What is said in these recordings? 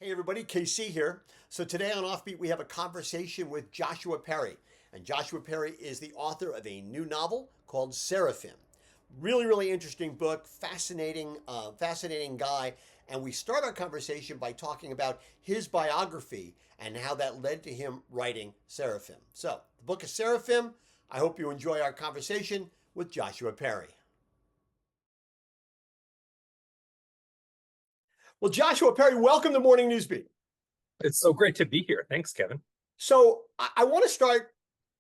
Hey everybody, KC here. So today on Offbeat, we have a conversation with Joshua Perry. And Joshua Perry is the author of a new novel called Seraphim. Really interesting book, fascinating guy. And we start our conversation by talking about his biography and how that led to him writing Seraphim. So, the book is Seraphim. I hope you enjoy our conversation with Joshua Perry. Well, Joshua Perry, welcome to Morning Newsbeat. It's so great to be here. Thanks, Kevin. So I want to start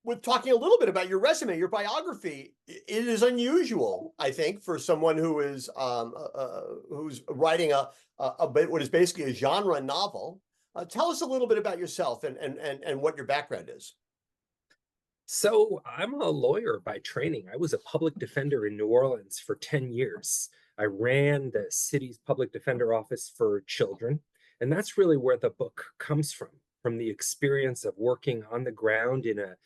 with talking a little bit about your resume, your biography. It is unusual, I think, for someone who is who's writing a bit what is basically a genre novel. Tell us a little bit about yourself and what your background is. So I'm a lawyer by training. I was a public defender in New Orleans for 10 years. I ran the city's public defender office for children. And that's really where the book comes from the experience of working on the ground in a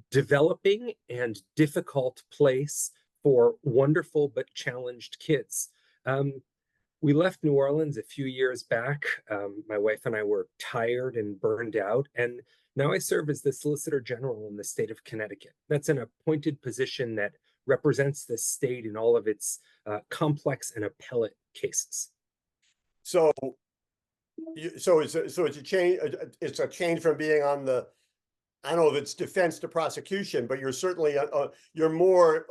developing and difficult place for wonderful but challenged kids. We left New Orleans a few years back. My wife and I were tired and burned out, and now I serve as the Solicitor General in the state of Connecticut. That's an appointed position that represents the state in all of its complex and appellate cases. So, it's a change. It's a change from being on the, I don't know if it's defense to prosecution, but you're certainly you're more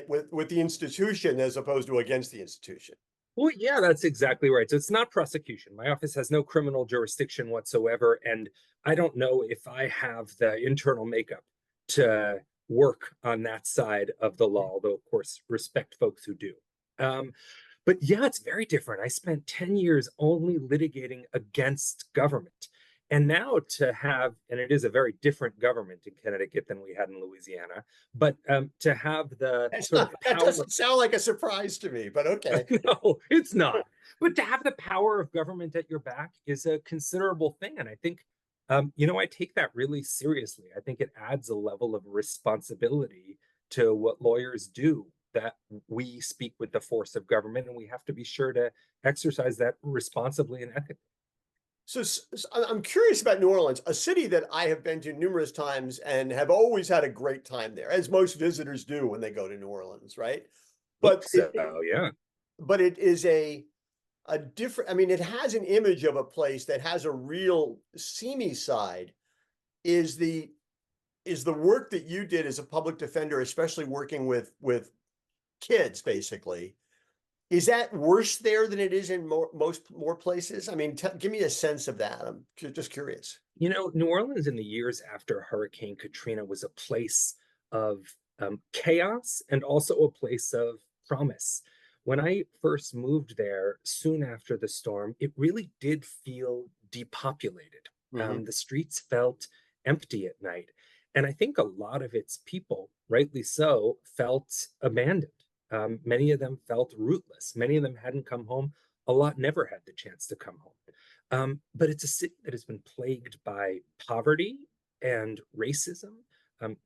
with the institution as opposed to against the institution. Well, yeah, that's exactly right. So it's not prosecution. My office has no criminal jurisdiction whatsoever. And I don't know if I have the internal makeup to work on that side of the law, although, of course, respect folks who do. But yeah, it's very different. I spent 10 years only litigating against government. And now to have, and it is a very different government in Connecticut than we had in Louisiana, but to have the That doesn't sound like a surprise to me, but okay. No, it's not. But to have the power of government at your back is a considerable thing. And I think, I take that really seriously. I think it adds a level of responsibility to what lawyers do, that we speak with the force of government, and we have to be sure to exercise that responsibly and ethically. So I'm curious about New Orleans, a city that I have been to numerous times and have always had a great time there, as most visitors do when they go to New Orleans, right? But Yeah. But it is a different. I mean, it has an image of a place that has a real seamy side. Is the work that you did as a public defender, especially working with kids, basically? Is that worse there than it is in more places? I mean, give me a sense of that. I'm just curious. New Orleans in the years after Hurricane Katrina was a place of chaos and also a place of promise. When I first moved there soon after the storm, it really did feel depopulated. The streets felt empty at night. And I think a lot of its people, rightly so, felt abandoned. Many of them felt rootless. Many of them hadn't come home. A lot never had the chance to come home. But it's a city that has been plagued by poverty and racism,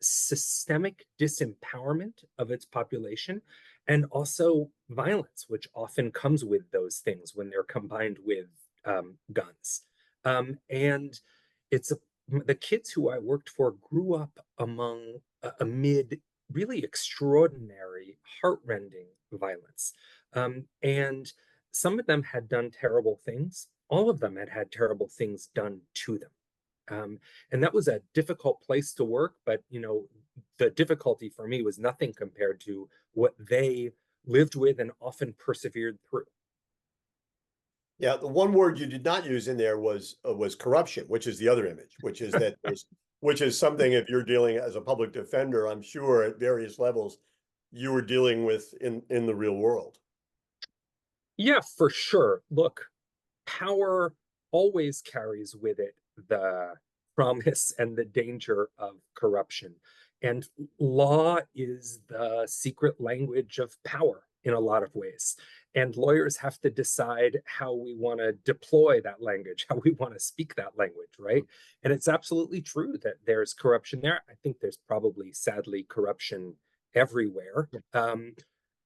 systemic disempowerment of its population, and also violence, which often comes with those things when they're combined with guns. And it's the kids who I worked for grew up amid really extraordinary, heartrending violence. And some of them had done terrible things. All of them had had terrible things done to them. And that was a difficult place to work, but the difficulty for me was nothing compared to what they lived with and often persevered through. Yeah, the one word you did not use in there was corruption, which is the other image, which is that which is something, if you're dealing as a public defender, I'm sure at various levels, you were dealing with in the real world. Yeah, for sure. Look, power always carries with it the promise and the danger of corruption. And law is the secret language of power in a lot of ways. And lawyers have to decide how we want to deploy that language, how we want to speak that language, right? And it's absolutely true that there's corruption there. I think there's probably, sadly, corruption everywhere.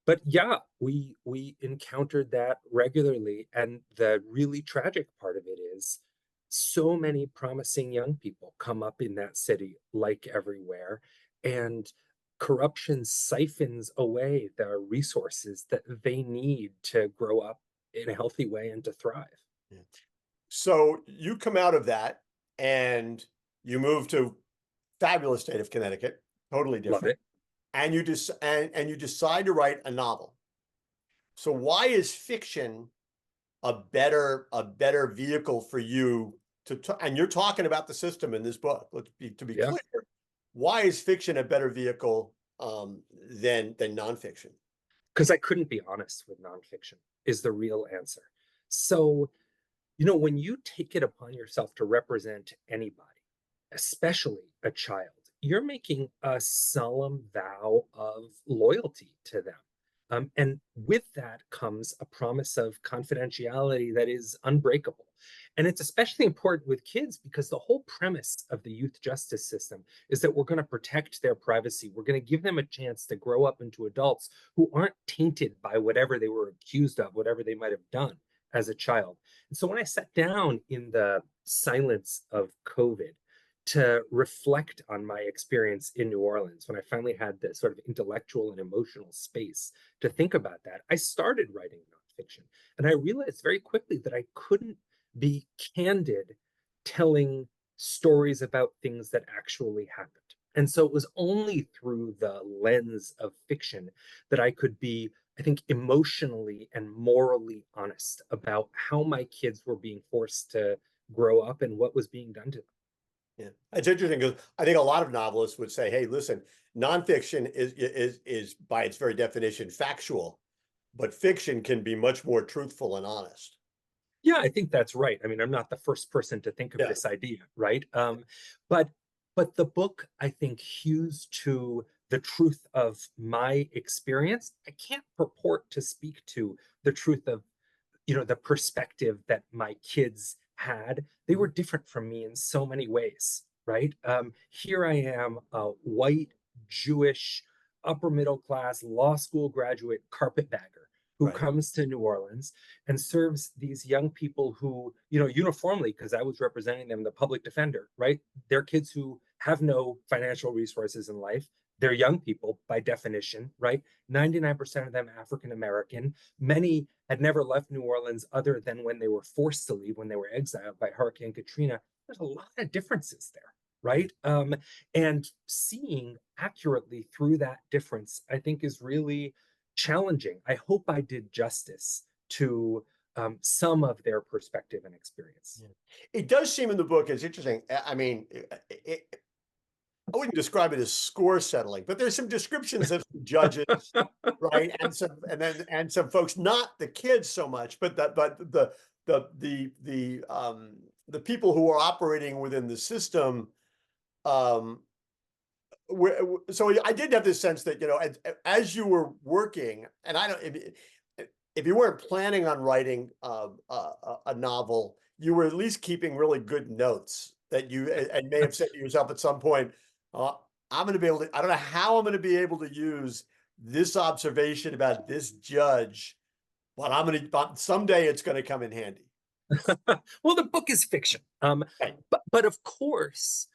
But yeah, we encountered that regularly. And the really tragic part of it is so many promising young people come up in that city, like everywhere, and corruption siphons away the resources that they need to grow up in a healthy way and to thrive. Yeah. So you come out of that and you move to fabulous state of Connecticut, totally Love different, it. and you decide to write a novel. So why is fiction a better vehicle for you and you're talking about the system in this book. To be Yeah. clear, why is fiction a better vehicle than nonfiction? Because I couldn't be honest with nonfiction is the real answer. So, when you take it upon yourself to represent anybody, especially a child, you're making a solemn vow of loyalty to them. And with that comes a promise of confidentiality that is unbreakable. And it's especially important with kids because the whole premise of the youth justice system is that we're going to protect their privacy. We're going to give them a chance to grow up into adults who aren't tainted by whatever they were accused of, whatever they might have done as a child. And so when I sat down in the silence of COVID to reflect on my experience in New Orleans, when I finally had the sort of intellectual and emotional space to think about that, I started writing nonfiction. And I realized very quickly that I couldn't be candid telling stories about things that actually happened. And so it was only through the lens of fiction that I could be, I think, emotionally and morally honest about how my kids were being forced to grow up and what was being done to them. Yeah, it's interesting because I think a lot of novelists would say, "Hey, listen, nonfiction is by its very definition factual, but fiction can be much more truthful and honest." Yeah, I think that's right. I mean, I'm not the first person to think of Yeah, this idea, right? But the book, I think, hews to the truth of my experience. I can't purport to speak to the truth of the perspective that my kids had. They were mhm, different from me in so many ways, right? Here I am, a white Jewish upper middle class law school graduate carpetbagger who right. comes to New Orleans and serves these young people who, uniformly, because I was representing them, the public defender, right? They're kids who have no financial resources in life. They're young people by definition, right? 99% of them African American. Many had never left New Orleans other than when they were forced to leave, when they were exiled by Hurricane Katrina. There's a lot of differences there, right? And seeing accurately through that difference, I think, is really challenging. I hope I did justice to some of their perspective and experience. Yeah. It does seem in the book, it's interesting. I mean, I wouldn't describe it as score settling, but there's some descriptions of some judges, right? And some folks, not the kids so much, but the people who are operating within the system. Um, so I did have this sense that, as you were working, and I don't, if you weren't planning on writing a novel, you were at least keeping really good notes that you and may have said to yourself at some point, uh, I'm going to be able to, I don't know how I'm going to be able to use this observation about this judge, but someday it's going to come in handy. Well, the book is fiction. Right. But of course,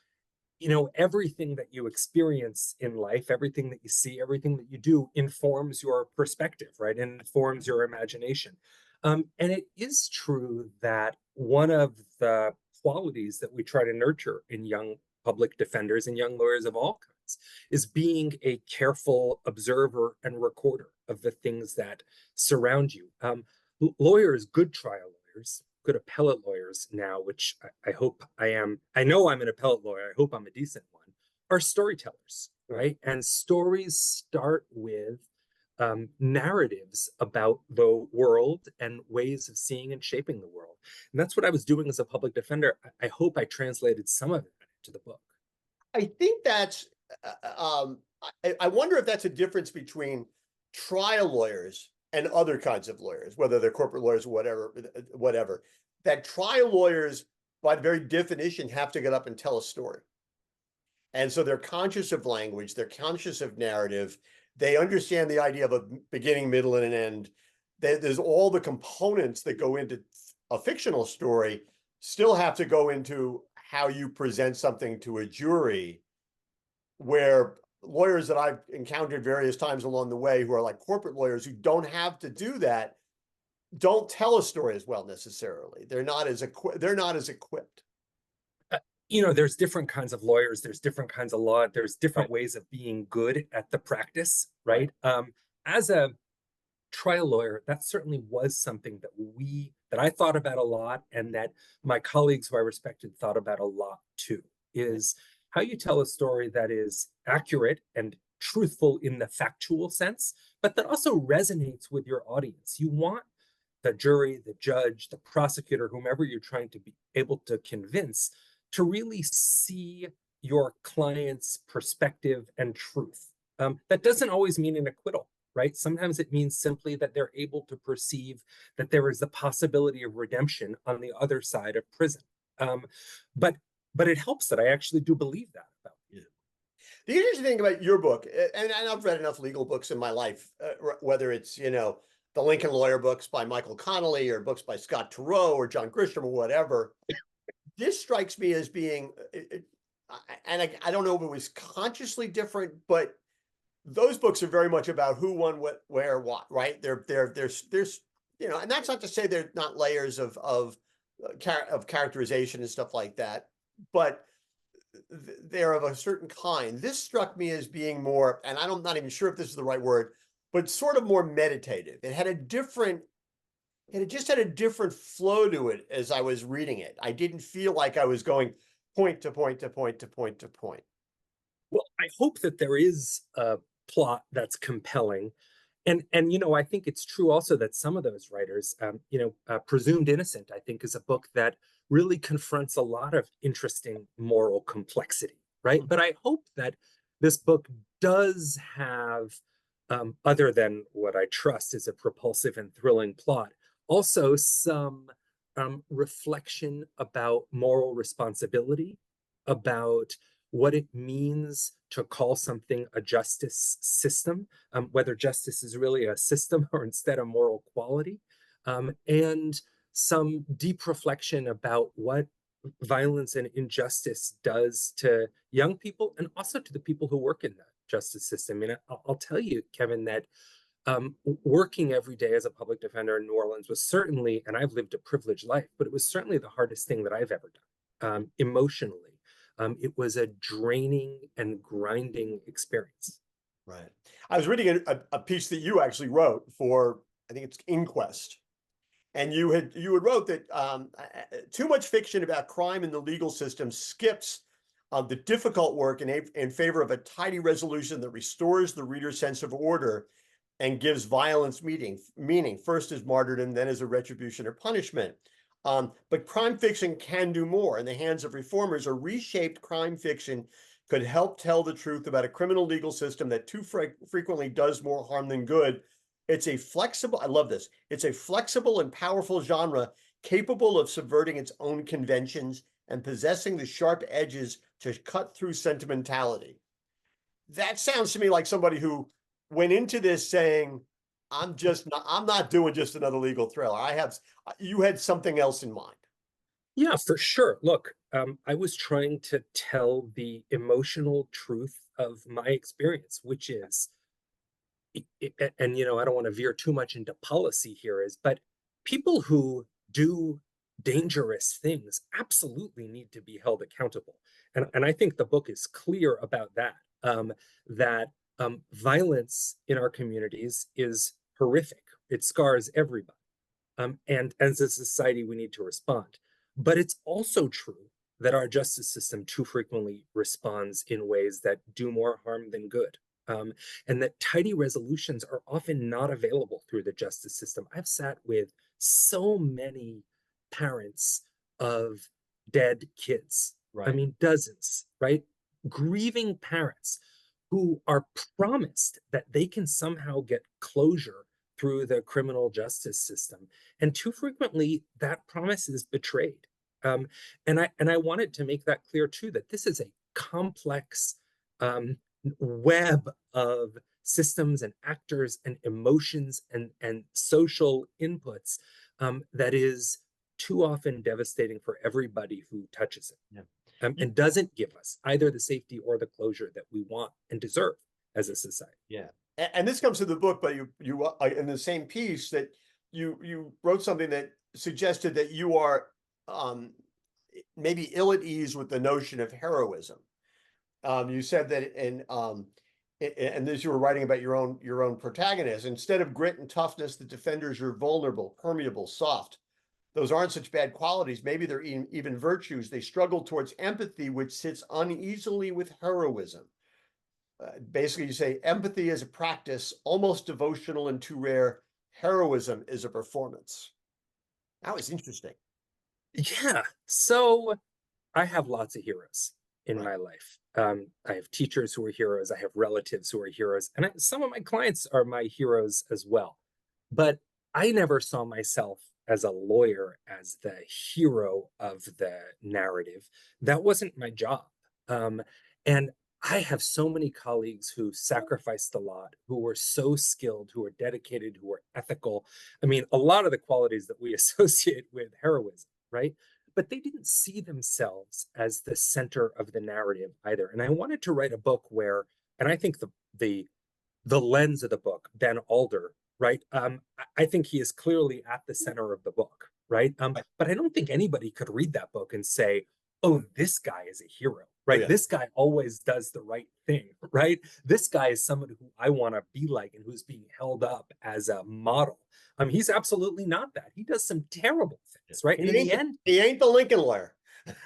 everything that you experience in life, everything that you see, everything that you do informs your perspective, right? And informs your imagination. And it is true that one of the qualities that we try to nurture in young public defenders and young lawyers of all kinds is being a careful observer and recorder of the things that surround you. Lawyers, good trial lawyers, good appellate lawyers now, which I hope I am. I know I'm an appellate lawyer. I hope I'm a decent one. Are storytellers, right? And stories start with narratives about the world and ways of seeing and shaping the world. And that's what I was doing as a public defender. I hope I translated some of it into the book. I think that's, I wonder if that's a difference between trial lawyers and other kinds of lawyers, whether they're corporate lawyers or whatever, that trial lawyers, by very definition, have to get up and tell a story. And so they're conscious of language, they're conscious of narrative, They understand the idea of a beginning, middle, and an end. There's all the components that go into a fictional story still have to go into how you present something to a jury, where lawyers that I've encountered various times along the way who are like corporate lawyers who don't have to do that don't tell a story as well necessarily. They're not as equipped. There's different kinds of lawyers, there's different kinds of law, there's different Right. ways of being good at the practice, Right. right? As a trial lawyer, that certainly was something that I thought about a lot, and that my colleagues who I respected thought about a lot too, is how you tell a story that is accurate and truthful in the factual sense, but that also resonates with your audience. You want the jury, the judge, the prosecutor, whomever you're trying to be able to convince, to really see your client's perspective and truth. That doesn't always mean an acquittal, right? Sometimes it means simply that they're able to perceive that there is the possibility of redemption on the other side of prison. Um, but but it helps that I actually do believe that about Yeah. The interesting thing about your book, and I've read enough legal books in my life, whether it's, the Lincoln Lawyer books by Michael Connolly or books by Scott Turow or John Grisham or whatever, this strikes me as being, and I don't know if it was consciously different, but those books are very much about who won what, where, what, right? There's, and that's not to say they're not layers of characterization and stuff like that, but they're of a certain kind. This struck me as being more, and I'm not even sure if this is the right word, but sort of more meditative. It just had a different flow to it as I was reading it. I didn't feel like I was going point to point to point to point to point. Well, I hope that there is a plot that's compelling. And I think it's true also that some of those writers, Presumed Innocent, I think, is a book that really confronts a lot of interesting moral complexity, right? But I hope that this book does have, other than what I trust is a propulsive and thrilling plot, also some reflection about moral responsibility, about what it means to call something a justice system, whether justice is really a system or instead a moral quality, and some deep reflection about what violence and injustice does to young people and also to the people who work in the justice system. And I'll tell you, Kevin, that working every day as a public defender in New Orleans was certainly, and I've lived a privileged life, but it was certainly the hardest thing that I've ever done, emotionally. It was a draining and grinding experience. Right. I was reading a piece that you actually wrote for, I think it's Inquest, and you had wrote that too much fiction about crime in the legal system skips the difficult work in favor of a tidy resolution that restores the reader's sense of order and gives violence meaning, first as martyrdom, then as a retribution or punishment. But crime fiction can do more. In the hands of reformers, a reshaped crime fiction could help tell the truth about a criminal legal system that too frequently does more harm than good. I love this. It's a flexible and powerful genre capable of subverting its own conventions and possessing the sharp edges to cut through sentimentality. That sounds to me like somebody who went into this saying, I'm not doing just another legal thriller. You had something else in mind. Yeah, for sure. Look, I was trying to tell the emotional truth of my experience, which is, and I don't want to veer too much into policy here, but people who do dangerous things absolutely need to be held accountable. And I think the book is clear about that, that violence in our communities is horrific. It scars everybody. And as a society, we need to respond. But it's also true that our justice system too frequently responds in ways that do more harm than good. And that tidy resolutions are often not available through the justice system. I've sat with so many parents of dead kids. I Right. mean, dozens, right? Grieving parents who are promised that they can somehow get closure through the criminal justice system. And too frequently, that promise is betrayed. And I wanted to make that clear too, that this is a complex web of systems and actors and emotions and social inputs that is too often devastating for everybody who touches it. And doesn't give us either the safety or the closure that we want and deserve as a society. Yeah. And this comes to the book, but you in the same piece that you wrote something that suggested that you are maybe ill at ease with the notion of heroism. You said that and as you were writing about your own protagonist, instead of grit and toughness, the defenders are vulnerable, permeable, soft. Those aren't such bad qualities. Maybe they're even virtues. They struggle towards empathy, which sits uneasily with heroism. Basically, you say empathy is a practice, almost devotional and too rare. Heroism is a performance. That was interesting. Yeah. So I have lots of heroes in Right. my life. I have teachers who are heroes. I have relatives who are heroes. And some of my clients are my heroes as well. But I never saw myself as a lawyer as the hero of the narrative. That wasn't my job. And I have so many colleagues who sacrificed a lot, who were so skilled, who were dedicated, who were ethical. I mean, a lot of the qualities that we associate with heroism, right? But they didn't see themselves as the center of the narrative either. And I wanted to write a book where, and I think the lens of the book, Ben Alder, right? I think he is clearly at the center of the book, right? But I don't think anybody could read that book and say, oh, this guy is a hero, right? Oh, yeah. This guy always does the right thing, right? This guy is someone who I want to be like and who's being held up as a model. He's absolutely not that. He does some terrible things, right? And in the end, he ain't the Lincoln lawyer.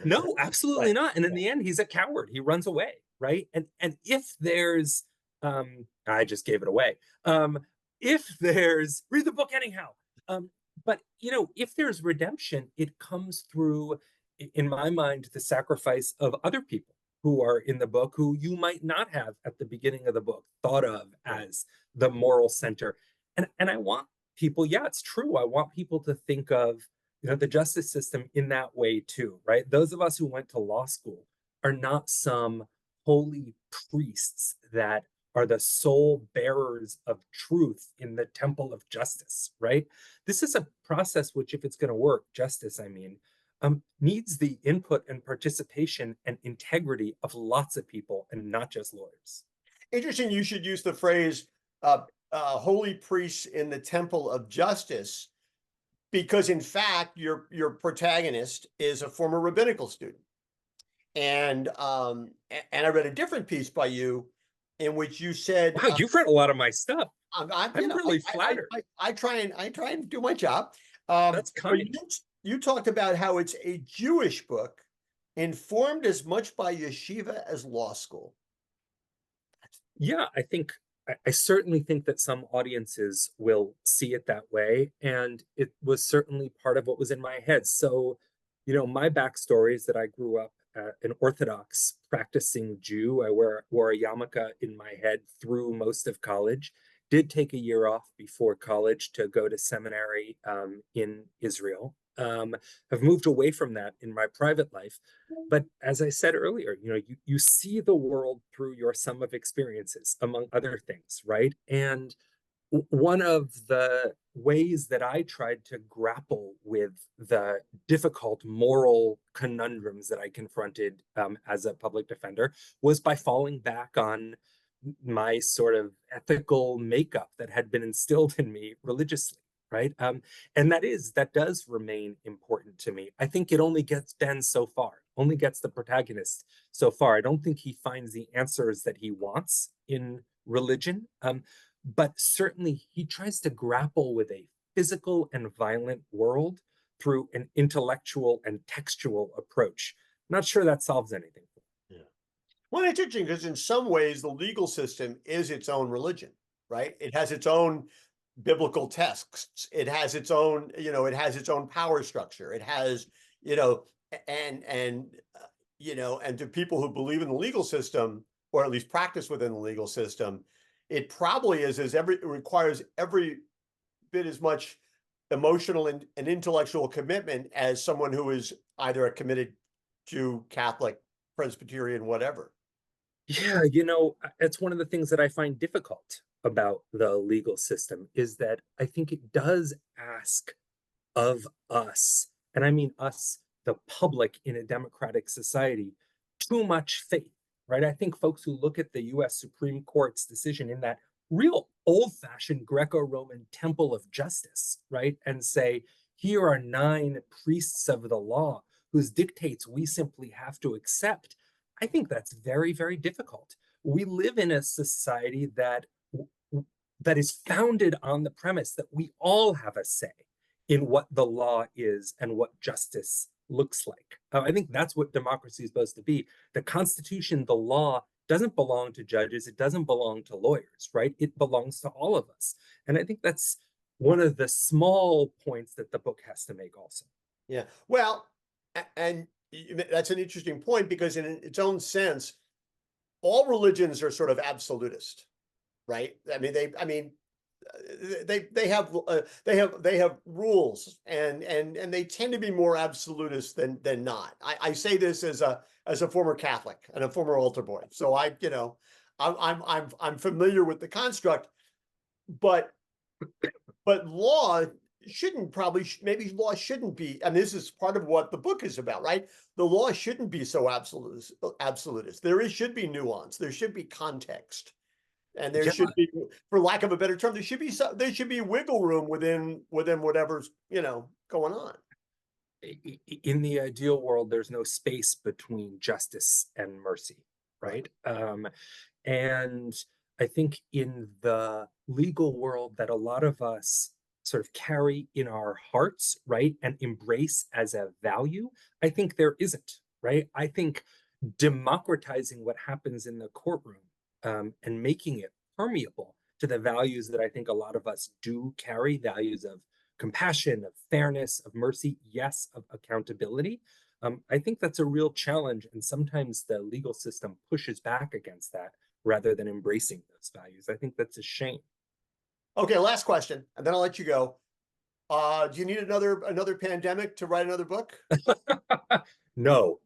no, absolutely Right. not. And in the end, he's a coward. He runs away, right? And if there's I just gave it away. If there's read the book anyhow. But if there's redemption, it comes through, in my mind, the sacrifice of other people who are in the book who you might not have at the beginning of the book thought of as the moral center. And I want people, yeah, it's true. I want people to think of the justice system in that way too, right? Those of us who went to law school are not some holy priests that are the sole bearers of truth in the temple of justice, right? This is a process which, if it's going to work, justice, I mean, needs the input and participation and integrity of lots of people and not just lawyers. Interesting. You should use the phrase holy priests in the temple of justice, because in fact, your protagonist is a former rabbinical student. And I read a different piece by you in which you said, wow, you've read a lot of my stuff. I'm really flattered. I try and do my job. That's kind. You talked about how it's a Jewish book, informed as much by yeshiva as law school. Yeah, I certainly think that some audiences will see it that way. And it was certainly part of what was in my head. So, my backstory is that I grew up an Orthodox practicing Jew. I wore a yarmulke in my head through most of college. Did take a year off before college to go to seminary in Israel. Have moved away from that in my private life. But as I said earlier, you see the world through your sum of experiences, among other things, right? And one of the ways that I tried to grapple with the difficult moral conundrums that I confronted as a public defender was by falling back on my sort of ethical makeup that had been instilled in me religiously, right? And that does remain important to me. I think it only gets Ben so far, only gets the protagonist so far. I don't think he finds the answers that he wants in religion. But certainly he tries to grapple with a physical and violent world through an intellectual and textual approach. I'm not sure that solves anything. Yeah. Well, it's interesting because in some ways the legal system is its own religion, right? It has its own biblical texts. It has its own, it has its own power structure. It has, and to people who believe in the legal system, or at least practice within the legal system, it probably it requires every bit as much emotional and intellectual commitment as someone who is either a committed Jew, Catholic, Presbyterian, whatever. Yeah, it's one of the things that I find difficult about the legal system is that I think it does ask of us, and I mean us, the public in a democratic society, too much faith, right? I think folks who look at the US Supreme Court's decision in that real old fashioned Greco Roman temple of justice, right? And say, here are 9 priests of the law whose dictates we simply have to accept. I think that's very, very difficult. We live in a society that is founded on the premise that we all have a say in what the law is and what justice looks like. I think that's what democracy is supposed to be. The Constitution, the law, doesn't belong to judges. It doesn't belong to lawyers, right? It belongs to all of us. And I think that's one of the small points that the book has to make also. Yeah. Well, and that's an interesting point because in its own sense, all religions are sort of absolutist, right? They have rules and they tend to be more absolutist than not. I say this as a former Catholic and a former altar boy, so I'm familiar with the construct, but law shouldn't probably maybe law shouldn't be, and this is part of what the book is about, right? The law shouldn't be so absolutist. Should be nuance. There should be context. And there Yeah, should be, for lack of a better term, there should be wiggle room within whatever's going on. in the ideal world, there's no space between justice and mercy, right? And I think in the legal world that a lot of us sort of carry in our hearts, right, and embrace as a value, I think there isn't, right? I think democratizing what happens in the courtroom and making it permeable to the values that I think a lot of us do carry, values of compassion, of fairness, of mercy, yes, of accountability. I think that's a real challenge. And sometimes the legal system pushes back against that rather than embracing those values. I think that's a shame. Okay, last question, and then I'll let you go. Do you need another pandemic to write another book? No.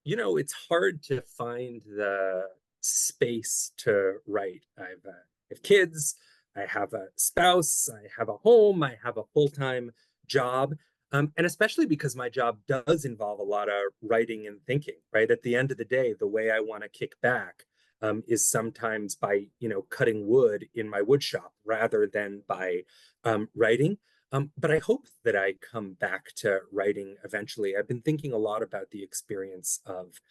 It's hard to find the space to write. I have kids, I have a spouse, I have a home, I have a full-time job. And especially because my job does involve a lot of writing and thinking, right? At the end of the day, the way I want to kick back is sometimes by, cutting wood in my wood shop rather than by writing. But I hope that I come back to writing eventually. I've been thinking a lot about the experience of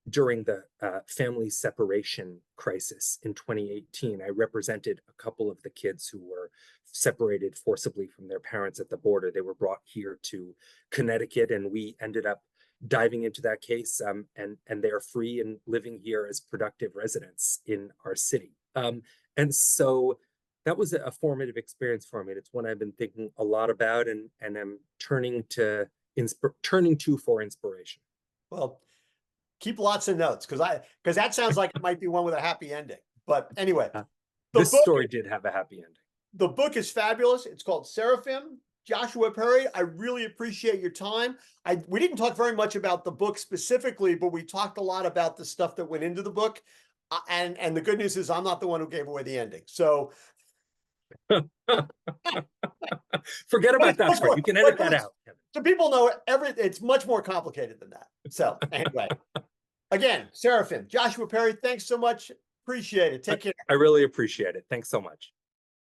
during the family separation crisis in 2018. I represented a couple of the kids who were separated forcibly from their parents at the border. They were brought here to Connecticut, and we ended up diving into that case, and they're free and living here as productive residents in our city. And so that was a formative experience for me. It's one I've been thinking a lot about and I'm turning to for inspiration. Well, keep lots of notes because that sounds like it might be one with a happy ending. But anyway, this story did have a happy ending. The book is fabulous. It's called Seraphim. Joshua Perry, I really appreciate your time. We didn't talk very much about the book specifically, but we talked a lot about the stuff that went into the book. And the good news is I'm not the one who gave away the ending. So forget about that part. You can edit that out. So people know it's much more complicated than that. So anyway, again, Seraphim, Joshua Perry, thanks so much. Appreciate it. Take care. I really appreciate it. Thanks so much.